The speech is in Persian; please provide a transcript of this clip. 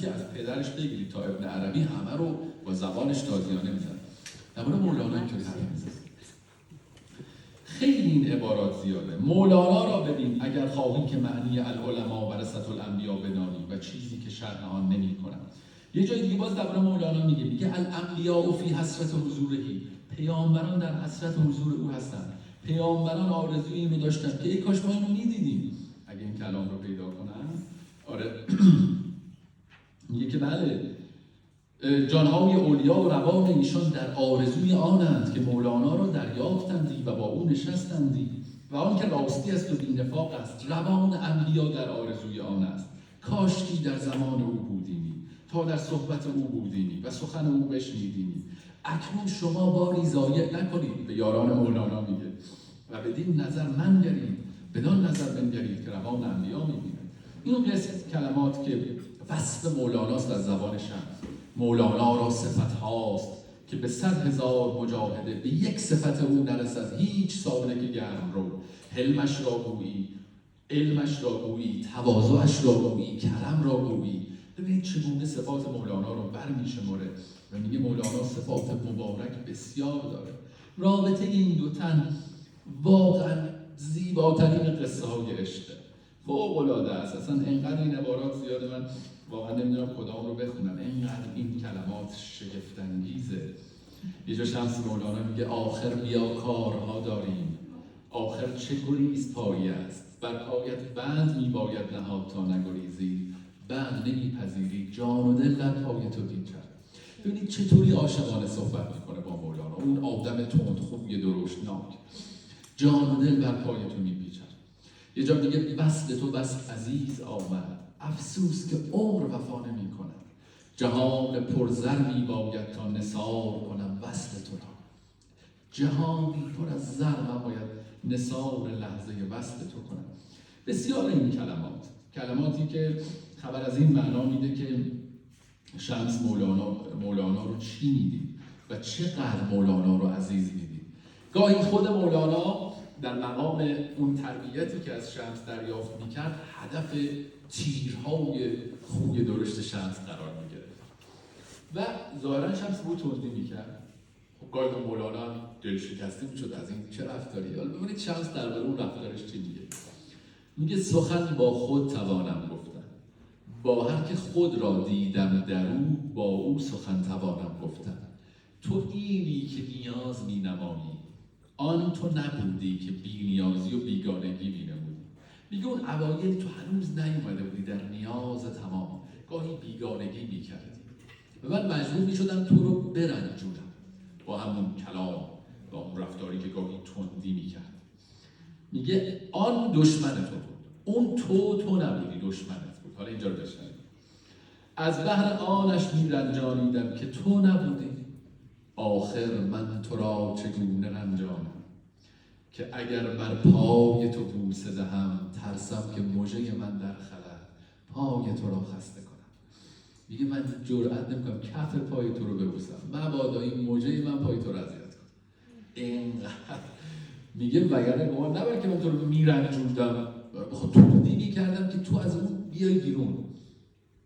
که از پدرش بگیرید تا ابن عربی همه رو با زبانش تازیانه میزن. درباره مولانا اینطوری حرف میزنه. خیلی این عبارات زیاده. مولانا را ببین اگر خواهی که معنی العلماء ورثة الانبیاء بدانی و چیزی که شرح آن نمی‌کنم. یه جای دیگه باز درباره مولانا میگه الانبیاء فی حسرت حضورهی، پیامبران در حسرت حضور او هستند. پیامبران آرزوی اینو داشتن که ای کاش ما اینو می‌دیدیم. اگه این کلام رو پیدا کنن، آره میگه که بله جانهای اولیا و روان ایشان در آرزوی آنند که مولانا را دریافتندی و با او نشستندی و آن که راستی است و بی‌نفاق است. روان انبیا در آرزوی آن است. کاشکی در زمان او بودیمی تا در صحبت او بودیمی و سخن او بشنیدیمی. اکنون شما باری ضایع نکنید، به یاران مولانا میگه، و بدین نظر منگرید، بدان نظر بنگرید که روان انبیا میبینه. اینو قصد کلمات که وصف مولاناست از زبان شمس. مولانا را صفت هاست که به 100,000 مجاهده به یک صفت او نرسد هیچ سالک گرم رو. حلمش را گویی، علمش را گویی، تواضعش را گویی، کرم را گویی. ببینید چگونه صفات مولانا رو برمی‌شماره و میگه مولانا صفات مبارک بسیار داره. رابطه این دو تن واقعا زیباترین قصه های عشقه، فوق‌العاده است. اصلا اینقدر این عبارات زیاده، من واقعا نمیدونم کدام رو بخونم، اینقدر این کلمات شگفت‌انگیزه. یه جا شمس مولانا میگه آخر بیا کارها داریم، آخر چه گریز پایی است، بر پایت بند میباید نهاد تا نگریزی، بند نمیپذیری جان و دل در پای تو پیچد. ببینید چطوری عاشقانه صحبت میکنه با مولانا، اون آدم تندخوی درشتناک، جان و دل بر پای تو میپیچد. یه جا میگه وصل تو بس عزیز آمد، افسوس که عمر وفا نمی کند. جهان پرزر می باید تا نثار کنم وصل تو را. جهانی پر از زر نباید نثار لحظه وصل تو کنم. بسیار این کلماتی که خبر از این معنا میده که شمس مولانا رو چی میدید و چقدر مولانا رو عزیز میدید. گاهی خود مولانا در مقام اون تربیتی که از شمس دریافت میکرد هدف تیرهای خوی درشت شمس قرار میگرفت و ظاهرا شمس بود توضیح میکرد. خب گاهی به مولانا دل شکسته میشد از این چه رفتاری. حالا ببینید شمس درباره اون رفتارش چی میگه. میگه سخن با خود توانم گفتن، با هر که خود را دیدم در او، با او سخن توانم گفتن. تو اینی که نیاز می نمایی، آن تو نبودی که بی نیازی و بیگانگی می نمودی. میگه اون اوایل تو هنوز نیومده بودی در نیاز تمام، گاهی بیگانگی می کردی و من مجبور می شدم تو رو برنجونم با همون کلام و اون رفتاری که گاهی تندی می کرد. میگه آن دشمن تو بود، اون تو نبودی، دشمنت بود. حالا اینجا رو بشنوید. از بهر آنش می رنجانیدم که تو نبودی، آخر من تو را چگونه رنجانم، که اگر بر پای تو بوسه دهم، ترسم که مژه من در خلل پای تو را خسته کنم. میگه من جرئت نمیکنم کف پای تو رو ببوسم، مبادا این مژه من پای تو را اذیت کنم. اینقدر میگه وگرنه گمان نبر که من تو رو میرنجوندم، خب توندی میکردم که تو از اون بیای بیرون.